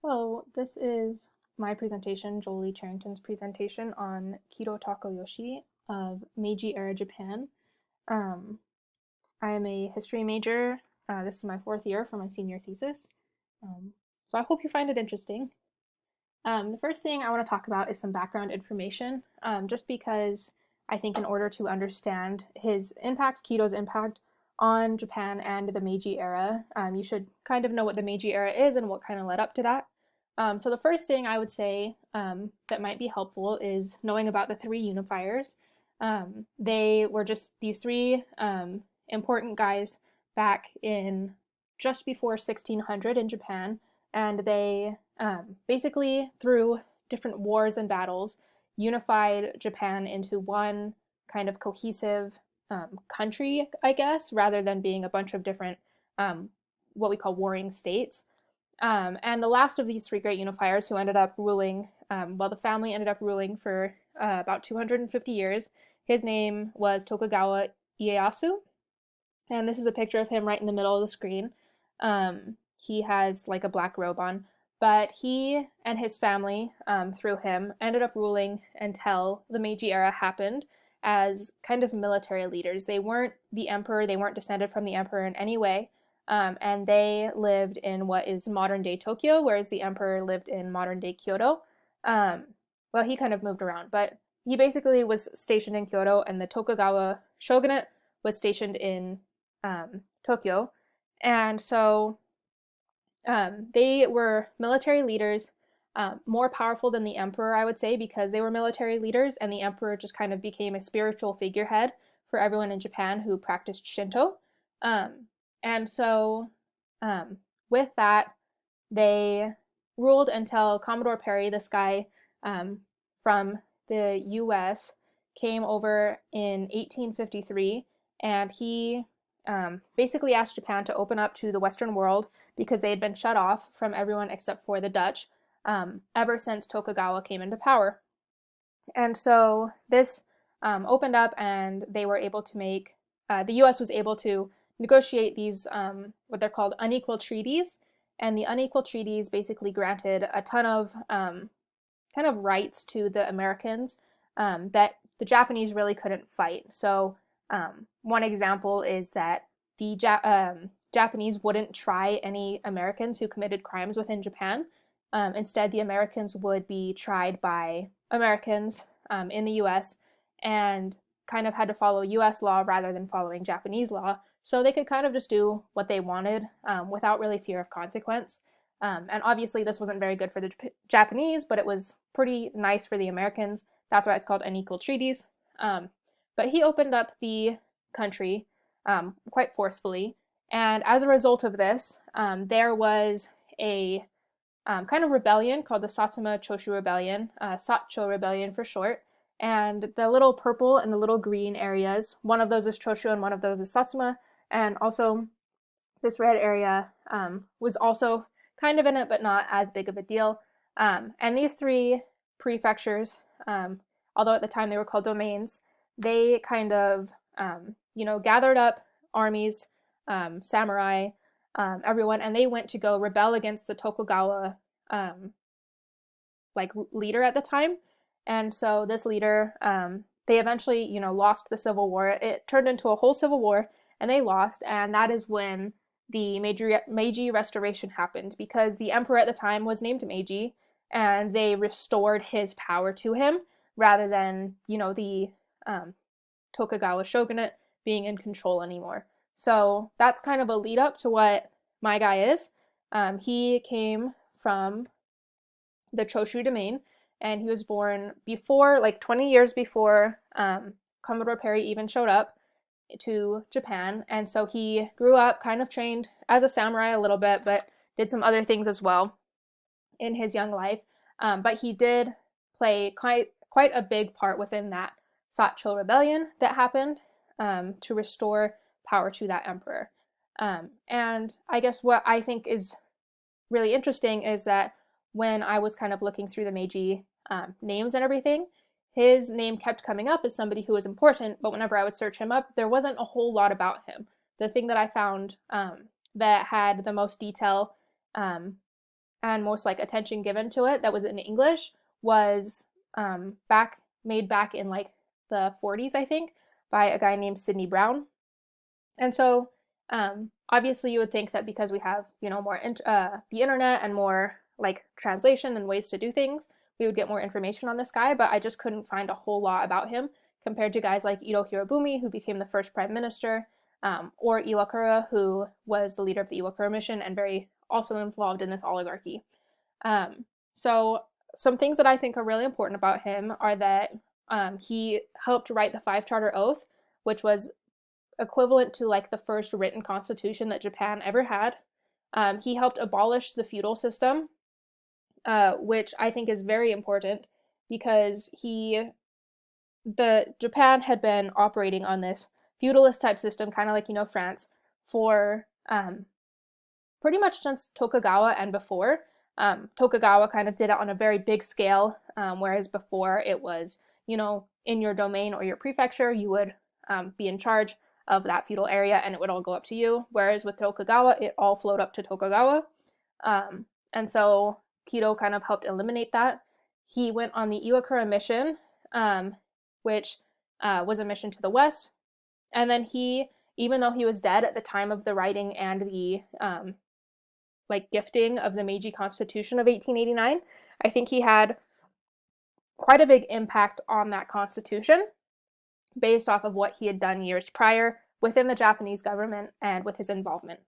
Hello, this is my presentation, Joelee Cherrington's presentation on Kido Takayoshi of Meiji era Japan. Um, I am a history major. This is my fourth year for my senior thesis. So I hope you find it interesting. The first thing I want to talk about is some background information, just because I think in order to understand his impact, Kido's impact on Japan and the Meiji era, you should kind of know what the Meiji era is and what kind of led up to that. So the first thing I would say that might be helpful is knowing about the three unifiers. They were just these three important guys back in just before 1600 in Japan, and they basically, through different wars and battles, unified Japan into one kind of cohesive country, I guess, rather than being a bunch of different what we call warring states. And the last of these three great unifiers who ended up ruling, the family ended up ruling for about 250 years. His name was Tokugawa Ieyasu, and this is a picture of him right in the middle of the screen. He has like a black robe on, but he and his family, through him, ended up ruling until the Meiji era happened as kind of military leaders. They weren't the emperor, they weren't descended from the emperor in any way. And they lived in what is modern day Tokyo, whereas the emperor lived in modern day Kyoto. Well, he kind of moved around, but he basically was stationed in Kyoto, and the Tokugawa shogunate was stationed in Tokyo. And so they were military leaders, more powerful than the emperor, I would say, because they were military leaders, and the emperor just kind of became a spiritual figurehead for everyone in Japan who practiced Shinto. And so, with that, they ruled until Commodore Perry, this guy from the US, came over in 1853, and he basically asked Japan to open up to the Western world because they had been shut off from everyone except for the Dutch ever since Tokugawa came into power. And so this opened up, and they were able to make, the US was able to negotiate these, what they're called unequal treaties. And the unequal treaties basically granted a ton of kind of rights to the Americans that the Japanese really couldn't fight. So one example is that the Japanese wouldn't try any Americans who committed crimes within Japan. Instead, the Americans would be tried by Americans in the US and kind of had to follow US law rather than following Japanese law. So they could kind of just do what they wanted without really fear of consequence. And obviously, this wasn't very good for the Japanese, but it was pretty nice for the Americans. That's why it's called unequal treaties. But he opened up the country quite forcefully. And as a result of this, there was a kind of rebellion called the Satsuma Choshu Rebellion, Satcho Rebellion for short. And the little purple and the little green areas, one of those is Choshu and one of those is Satsuma. And also, this red area was also kind of in it, but not as big of a deal. And these three prefectures, although at the time they were called domains, they kind of, gathered up armies, samurai, everyone, and they went to go rebel against the Tokugawa, leader at the time. And so this leader, they eventually, lost the civil war. It turned into a whole civil war, and they lost, and that is when the Meiji Restoration happened, because the emperor at the time was named Meiji, and they restored his power to him rather than, the Tokugawa shogunate being in control anymore. So that's kind of a lead up to what my guy is. He came from the Choshu domain, and he was born before, 20 years before Commodore Perry even showed up to Japan. And so he grew up kind of trained as a samurai a little bit, but did some other things as well in his young life. But he did play quite a big part within that Satcho rebellion that happened to restore power to that emperor. And I guess what I think is really interesting is that when I was kind of looking through the Meiji names and everything, his name kept coming up as somebody who was important, but whenever I would search him up, there wasn't a whole lot about him. The thing that I found that had the most detail and most like attention given to it that was in English was made back in like the 40s, I think, by a guy named Sidney Brown. And so obviously you would think that because we have, more the internet and more like translation and ways to do things, we would get more information on this guy, but I just couldn't find a whole lot about him compared to guys like Ito Hirobumi, who became the first prime minister, or Iwakura, who was the leader of the Iwakura mission and very also involved in this oligarchy. So some things that I think are really important about him are that he helped write the Five Charter Oath, which was equivalent to like the first written constitution that Japan ever had. He helped abolish the feudal system, which I think is very important because Japan had been operating on this feudalist type system, kind of like, France, for pretty much since Tokugawa and before. Tokugawa kind of did it on a very big scale, whereas before it was, in your domain or your prefecture, you would be in charge of that feudal area and it would all go up to you. Whereas with Tokugawa, it all flowed up to Tokugawa. And so Kido kind of helped eliminate that. He went on the Iwakura mission, which was a mission to the west. And then even though he was dead at the time of the writing and the gifting of the Meiji Constitution of 1889, I think he had quite a big impact on that constitution based off of what he had done years prior within the Japanese government and with his involvement.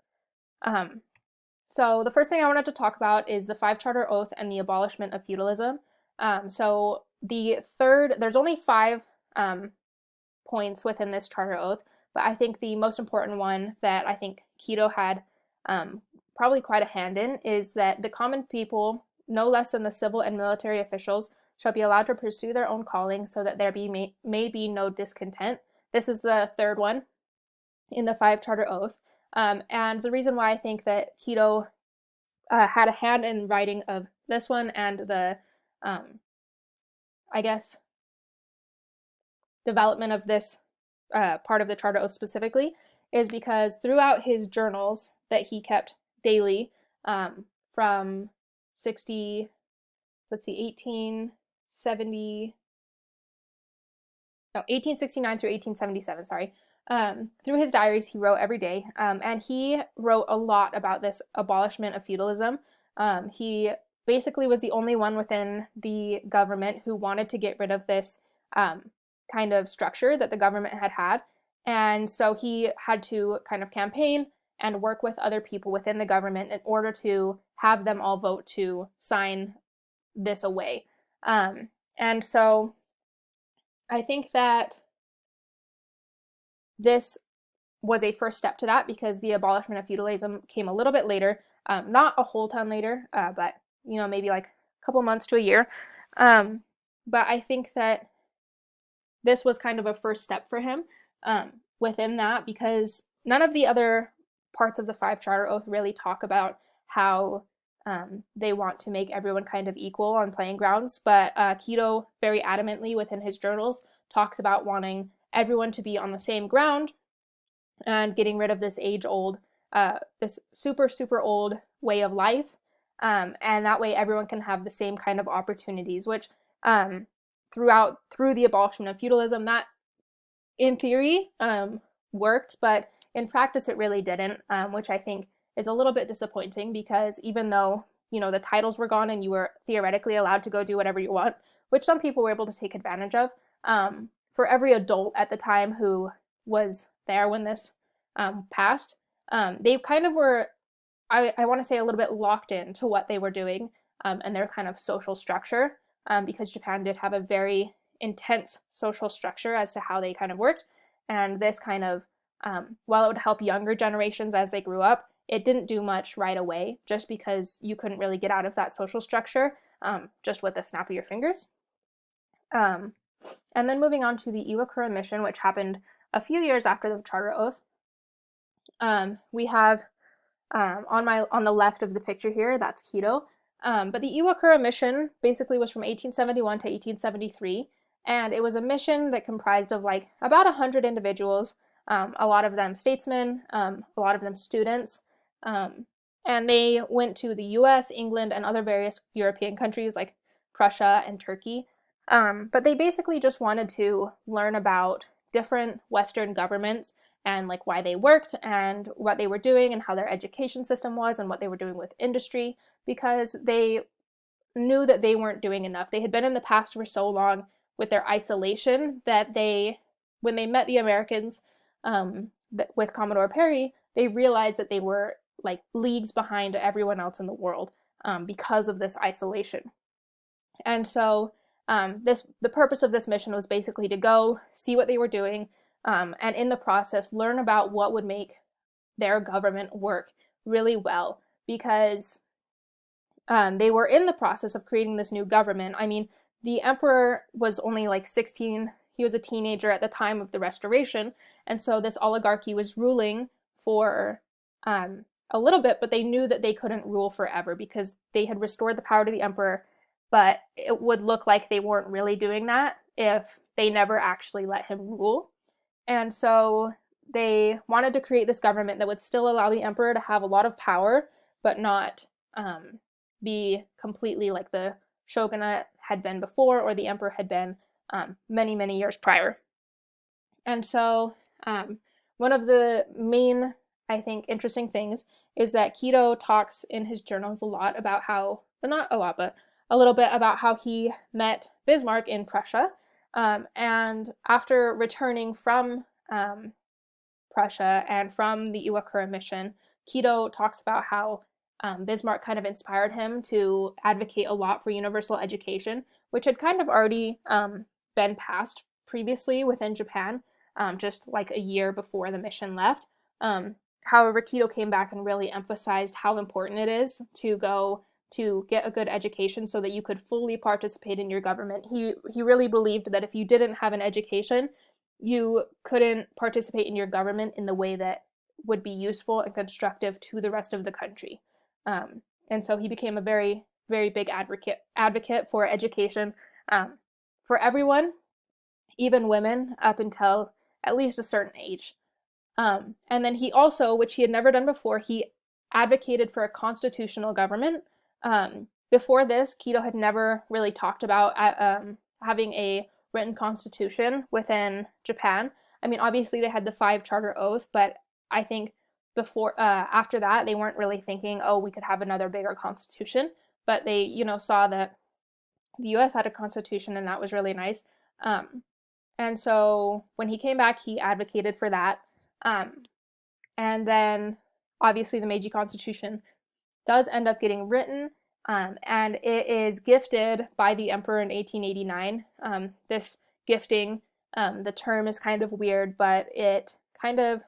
So the first thing I wanted to talk about is the Five Charter Oath and the abolishment of feudalism. So there's only 5 points within this Charter Oath, but I think the most important one that I think Kido had probably quite a hand in is that the common people, no less than the civil and military officials, shall be allowed to pursue their own calling so that there may be no discontent. This is the third one in the Five Charter Oath. And the reason why I think that Kido had a hand in writing of this one and the, development of this part of the Charter Oath specifically is because throughout his journals that he kept daily from 1869 through 1877, sorry. Through his diaries, he wrote every day, and he wrote a lot about this abolishment of feudalism. He basically was the only one within the government who wanted to get rid of this kind of structure that the government had, and so he had to kind of campaign and work with other people within the government in order to have them all vote to sign this away. And so I think that this was a first step to that because the abolishment of feudalism came a little bit later, not a whole ton later, but maybe like a couple months to a year. But I think that this was kind of a first step for him within that because none of the other parts of the Five Charter Oath really talk about how they want to make everyone kind of equal on playing grounds, but Kido very adamantly within his journals talks about wanting everyone to be on the same ground and getting rid of this age-old, this super, super old way of life, and that way everyone can have the same kind of opportunities, which through the abolishment of feudalism, that in theory worked, but in practice it really didn't, which I think is a little bit disappointing because even though, the titles were gone and you were theoretically allowed to go do whatever you want, which some people were able to take advantage of, for every adult at the time who was there when this passed, they kind of were, I want to say, a little bit locked into what they were doing and their kind of social structure, because Japan did have a very intense social structure as to how they kind of worked. And this kind of, while it would help younger generations as they grew up, it didn't do much right away just because you couldn't really get out of that social structure just with a snap of your fingers. And then moving on to the Iwakura mission, which happened a few years after the Charter Oath. We have on the left of the picture here, that's Kido. But the Iwakura mission basically was from 1871 to 1873, and it was a mission that comprised of like about 100 individuals, a lot of them statesmen, a lot of them students, And they went to the US, England, and other various European countries like Prussia and Turkey. But they basically just wanted to learn about different Western governments and like why they worked and what they were doing and how their education system was and what they were doing with industry, because they knew that they weren't doing enough. They had been in the past for so long with their isolation that when they met the Americans with Commodore Perry, they realized that they were like leagues behind everyone else in the world because of this isolation. And so the purpose of this mission was basically to go see what they were doing, and in the process learn about what would make their government work really well, because they were in the process of creating this new government. I mean, the emperor was only like 16. He was a teenager at the time of the Restoration, and so this oligarchy was ruling for a little bit, but they knew that they couldn't rule forever because they had restored the power to the emperor, but it would look like they weren't really doing that if they never actually let him rule. And so they wanted to create this government that would still allow the emperor to have a lot of power, but not be completely like the shogunate had been before, or the emperor had been many, many years prior. And so one of the main, I think, interesting things is that Kido talks in his journals a lot about how, not a lot, but a little bit about how he met Bismarck in Prussia. And after returning from Prussia and from the Iwakura mission, Kido talks about how Bismarck kind of inspired him to advocate a lot for universal education, which had kind of already been passed previously within Japan, just like a year before the mission left. However, Kido came back and really emphasized how important it is to go to get a good education so that you could fully participate in your government. He really believed that if you didn't have an education, you couldn't participate in your government in the way that would be useful and constructive to the rest of the country. And so he became a very, very big advocate for education for everyone, even women, up until at least a certain age. And then he also, which he had never done before, he advocated for a constitutional government. Before this, Kido had never really talked about having a written constitution within Japan. I mean, obviously they had the 5 charter oaths, but I think after that, they weren't really thinking, oh, we could have another bigger constitution. But they, saw that the U.S. had a constitution, and that was really nice. And so when he came back, he advocated for that. And then obviously the Meiji Constitution does end up getting written, and it is gifted by the emperor in 1889. This gifting, the term is kind of weird, but it kind of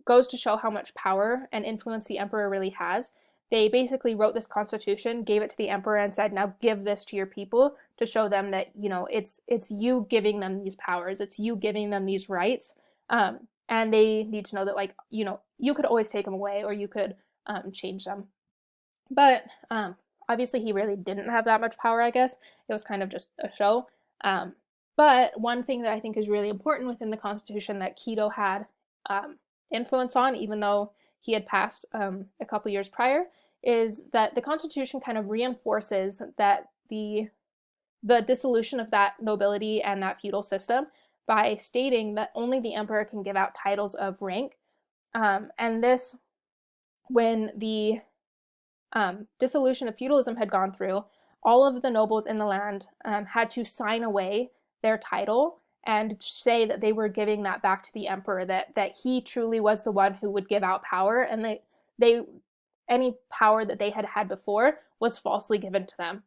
goes to show how much power and influence the emperor really has. They basically wrote this constitution, gave it to the emperor, and said, now give this to your people to show them that, it's you giving them these powers, it's you giving them these rights. And they need to know that, you could always take them away, or you could change them. But obviously he really didn't have that much power, I guess. It was kind of just a show. But one thing that I think is really important within the Constitution that Kido had influence on, even though he had passed a couple years prior, is that the Constitution kind of reinforces that the dissolution of that nobility and that feudal system by stating that only the emperor can give out titles of rank. And this, when the dissolution of feudalism had gone through, all of the nobles in the land had to sign away their title and say that they were giving that back to the emperor, that he truly was the one who would give out power, and they any power that they had had before was falsely given to them.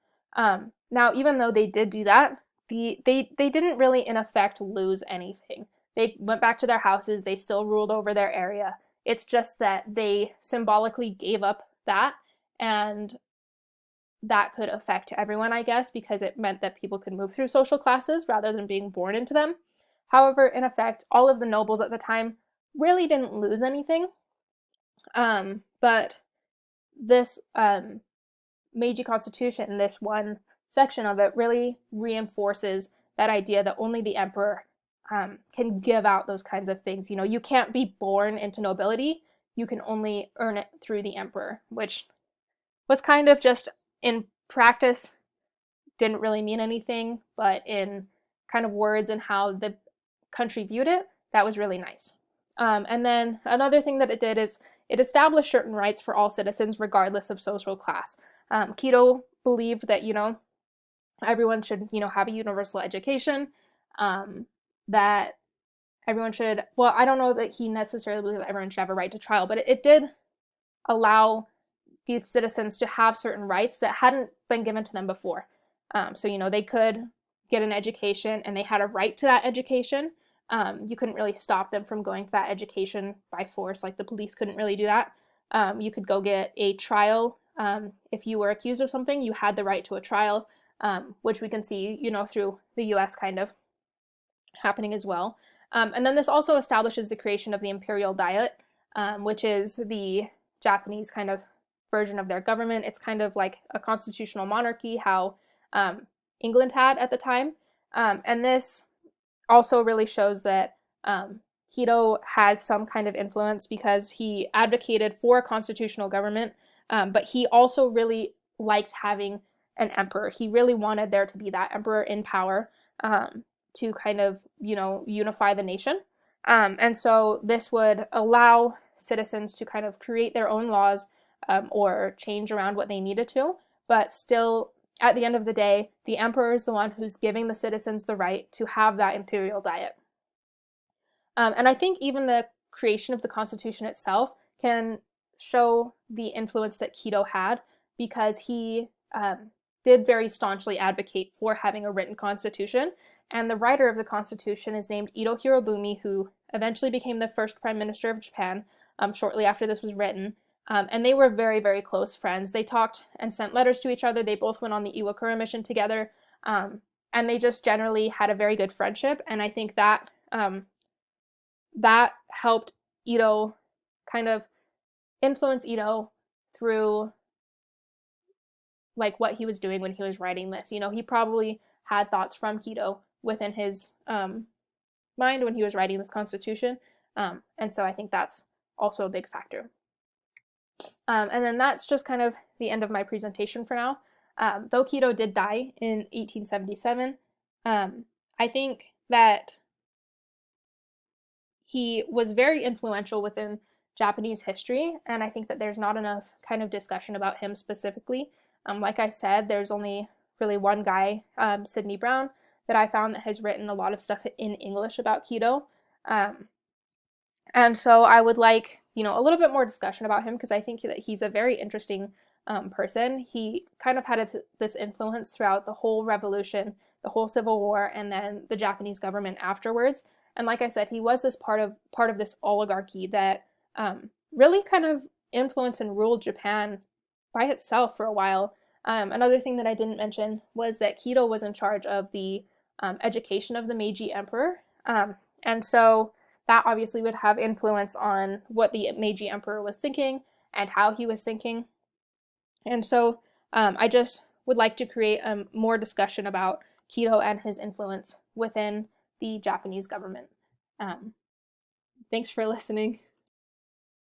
Now, even though they did do that, they didn't really, in effect, lose anything. They went back to their houses. They still ruled over their area. It's just that they symbolically gave up that, and that could affect everyone, I guess, because it meant that people could move through social classes rather than being born into them. However, in effect, all of the nobles at the time really didn't lose anything. But this Meiji Constitution, this one section of it, really reinforces that idea that only the emperor can give out those kinds of things. You can't be born into nobility. you can only earn it through the emperor, which was kind of just in practice didn't really mean anything, but in kind of words and how the country viewed it, that was really nice. And then another thing that it did is it established certain rights for all citizens regardless of social class. Kido believed that, everyone should, have a universal education, that everyone should, well, I don't know that he necessarily believed that everyone should have a right to trial, but it did allow these citizens to have certain rights that hadn't been given to them before. So, they could get an education and they had a right to that education. You couldn't really stop them from going to that education by force, like the police couldn't really do that. You could go get a trial. If you were accused of something, you had the right to a trial, which we can see, through the US kind of happening as well. And then this also establishes the creation of the imperial diet, which is the Japanese kind of version of their government. It's kind of like a constitutional monarchy, how England had at the time. And this also really shows that Kido had some kind of influence because he advocated for a constitutional government, but he also really liked having an emperor. He really wanted there to be that emperor in power to kind of, unify the nation. And so this would allow citizens to kind of create their own laws or change around what they needed to, but still, at the end of the day, the emperor is the one who's giving the citizens the right to have that imperial diet. And I think even the creation of the Constitution itself can show the influence that Kido had, because he did very staunchly advocate for having a written constitution. And the writer of the Constitution is named Edo Hirobumi, who eventually became the first prime minister of Japan shortly after this was written. And they were very, very close friends. They talked and sent letters to each other. They both went on the Iwakura mission together. And they just generally had a very good friendship. And I think that that helped Edo kind of influence Edo through like what he was doing when he was writing this. He probably had thoughts from Kido within his mind when he was writing this constitution. And so I think that's also a big factor. And then that's just kind of the end of my presentation for now. Though Kido did die in 1877, I think that he was very influential within Japanese history, and I think that there's not enough kind of discussion about him specifically. Like I said, there's only really one guy, Sidney Brown, that I found that has written a lot of stuff in English about Kido. And so I would like, a little bit more discussion about him, because I think that he's a very interesting person. He kind of had this influence throughout the whole revolution, the whole Civil War, and then the Japanese government afterwards. And like I said, he was this part of this oligarchy that really kind of influenced and ruled Japan by itself for a while. Another thing that I didn't mention was that Kido was in charge of the education of the Meiji emperor. And so that obviously would have influence on what the Meiji emperor was thinking and how he was thinking. And so I just would like to create more discussion about Kido and his influence within the Japanese government. Thanks for listening.